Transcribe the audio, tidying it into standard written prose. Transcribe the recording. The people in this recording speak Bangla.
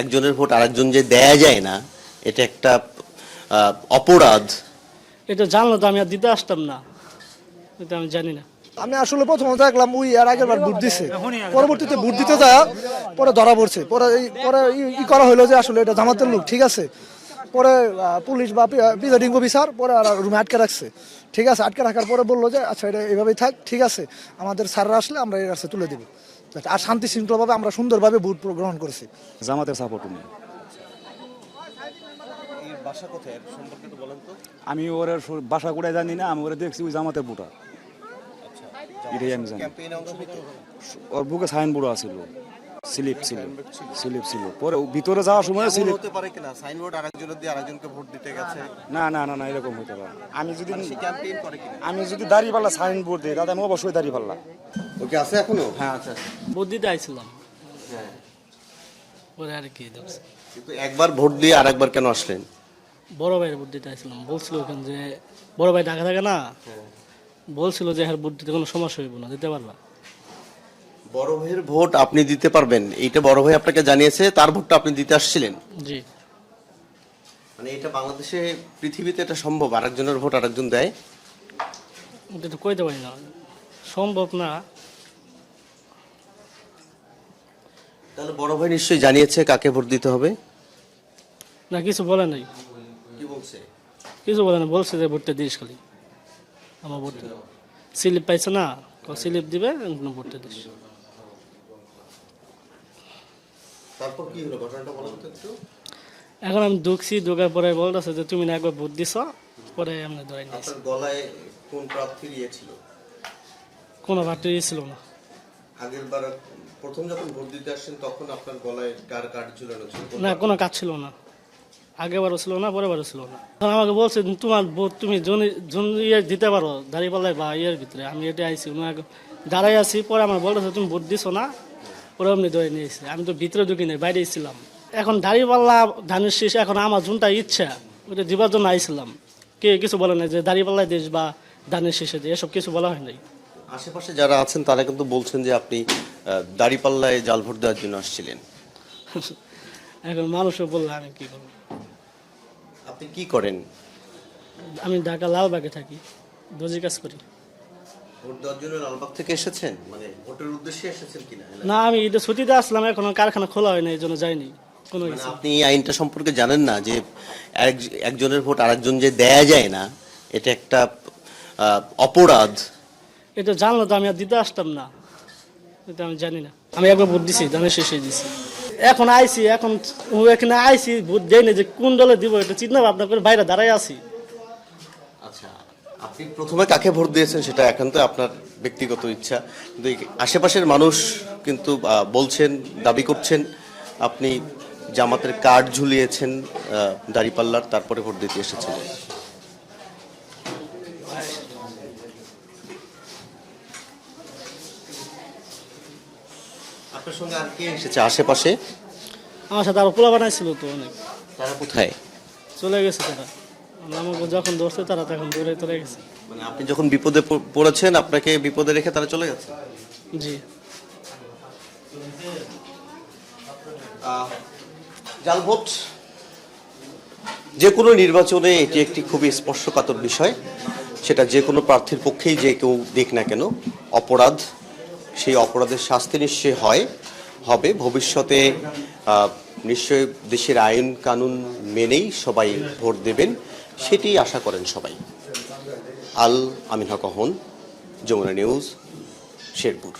একজনের ভোট আরেকজন যে দেয়া যায় না, এটা একটা অপরাধ। এটা জানলে তো আমি আর দিতে আসতাম না, এটা আমি জানি না। আমি আসলে প্রথমত দেখলাম ওই এর আগের বার ভোট দিছে, পরবর্তীতে ভোট দিতে যায় পরে ধরা পড়ছে, পরে করা হলো যে আসলে এটা জামাতের লোক, ঠিক আছে। পরে পুলিশ বা প্রিজাইডিং অফিসার পরে আর রুমে আটকে রাখছে, ঠিক আছে। আটকে রাখার পরে বললো যে আচ্ছা এটা এভাবেই থাক, ঠিক আছে, আমাদের স্যাররা আসলে আমরা এর কাছে তুলে দেবো। আর শান্তি শৃঙ্খলাভাবে আমরা সুন্দরভাবে ভোট গ্রহণ করেছি। জামাতের সাপোর্ট নিয়ে। বাসা কোথায় সম্পর্কে তো বলেন তো। আমি ওর বাসা কোথায় জানি না, আমি ওরা দেখছি ওই জামাতের ভোটার, এটাই আমি জানি। ওর বুকে সাইনবোর্ড আছিল, স্লিপ ছিল। পরে ভিতরে যাওয়ার সময় স্লিপ হতে পারে কিনা সাইনবোর্ড আরেকজনের দিয়ে আরেকজনকে ভোট দিতে গেছে। না এরকম হতে পারে। ক্যাম্পেইন করে কিনা আমি যদি দাঁড়িপাল্লা সাইনবোর্ড দিই তাহলে আমি অবশ্যই দাঁড়িপাল্লা। ওকে আছে এখনো? হ্যাঁ আচ্ছা। ভোট দিতে আইছিলাম, হ্যাঁ, পরে আর কি দেখছি। কিন্তু একবার ভোট দিয়ে আরেকবার কেন আসলেন? বড় ভাইয়ের ভোট দিতে আইছিলাম, বলছিল ওখানে যে বড় ভাই ঢাকা থাকে না, বলছিল যে হ্যাঁ ভোট দিতে কোনো সমস্যা হইব না, দিতে পারবা। বড় ভাইয়ের ভোট আপনি দিতে পারবেন, এইটা বড় ভাই আপনাকে জানিয়েছে, তার ভোটটা আপনি দিতে আসছিলেন। জি, মানে এটা বাংলাদেশে, পৃথিবীতে এটা সম্ভব আরেকজনের ভোট আরেকজন দেয়? ওটা তো কইতে পারি না, সম্ভব না। তাহলে বড় ভাই নিশ্চয়ই জানিয়েছে কাকে ভোট দিতে হবে। না কিছু বলে নাই, কি বলছে? কিছু বলে না, বলছে যে ভোটটা দিস খালি, আমার ভোটটা স্লিপ পাইছে না, স্লিপ দিবে ভোটটা দিস। তারপর কি হলো ঘটনাটা বলুন তো একটু। এখন আমি ঢুকছি, ঢোকার পরে বলতেছে যে তুমি না একবার ভোট দিছ, পরে আমরা ধরে নিয়েছি। আপনার গলায় কোন প্রার্থীর ইয়ে ছিল? কোনো ভাট্টি ছিল না। আগের বার প্রথম যখন ভোট দিতে আসছেন তখন আপনার গলায় কার কার্ড ঝুলানো ছিল? না কোনো কাজ ছিল না, আগেবারও ছিল না, পরেরবারও ছিল না। তখন আমাকে বলছে তোমার ভোট তুমি ইয়ে দিতে পারো দাঁড়িপাল্লায় বা ইয়ের ভিতরে। আমি এটা আইসি দাঁড়াই আছি, পরে আমার বলতেছে তুমি ভোট দিছো না, পরে এমনি ধরে নিয়েছি। আমি তো ভিতরে ঢুকি নাই, বাইরে ছিলাম। এখন দাঁড়িপাল্লা ধানের শেষ, এখন আমার যোনটা ইচ্ছা ওইটা দিবার জন্য আইছিলাম। কে কিছু বলে নাই যে দাঁড়িপাল্লায় দেশ বা ধানের শেষে দিয়ে, এসব কিছু বলা হয় নাই। আশেপাশে যারা আছেন তারা কিন্তু বলছেন যে আপনি দাঁড়িপাল্লায় জাল ভোট দেওয়ার জন্য আসছিলেন। এখন মানুষও বললে আমি কি করবো। আপনি কি করেন? আমি ঢাকা লালবাগে থাকি, দর্জি কাজ করি। ভোট দেওয়ার জন্য লালবাগ থেকে এসেছেন, মানে ভোটের উদ্দেশ্যে এসেছেন কিনা? না আমি ঈদের ছুটিতে আসলাম, এখনো কারখানা খোলা হয় না, এই জন্য যাইনি কোনো মানে কিছু। আপনি এই আইনটা সম্পর্কে জানেন না যে একজনের ভোট আরেকজন যে দেয়া যায় না, এটা একটা অপরাধ। এটা জানলে তো আমি আর দিতে আসতাম না, এটা আমি জানি না। আমি একবার ভোট দিছি, ধানের শেষে দিছি। এখন আইসি, এখন এখানে আইসি ভোট দেয় না, যে কোন দলে দিব এটা চিন্তা ভাবনা করে বাইরে দাঁড়াই আছি। আচ্ছা, আপনি প্রথমে কাকে ভোট দিয়েছেন সেটা একান্ত আপনার ব্যক্তিগত ইচ্ছা, কিন্তু এই আশেপাশের মানুষ কিন্তু বলছেন, দাবি করছেন আপনি জামাতের কার্ড ঝুলিয়েছেন দাঁড়িপাল্লার, তারপরে ভোট দিতে এসেছেন। আপনার সঙ্গে আর কে এসেছে আশেপাশে? আমার সাথে আরো পোলা বানাইছিল তো অনেক, তারা কোথায়? চলে গেছে তারা। আমাকে যখন ধরছে তারা তখন দূরে চলে গেছে। মানে আপনি যখন বিপদে পড়েছেন আপনাকে বিপদে রেখে তারা চলে গেছে? জি। জাল ভোট যে কোনো নির্বাচনে এটি একটি খুবই স্পর্শকাতর বিষয়। সেটা যে কোনো প্রার্থীর পক্ষেই যে কেউ দেখ না কেন অপরাধ, সেই অপরাধের শাস্তি নিশ্চয়ই হবে ভবিষ্যতে। নিশ্চয়ই দেশের আইন কানুন মেনেই সবাই ভোট দেবেন, সেটি আশা করেন সবাই। আল আমিন হক অহন, যমুনা নিউজ, শেরপুর।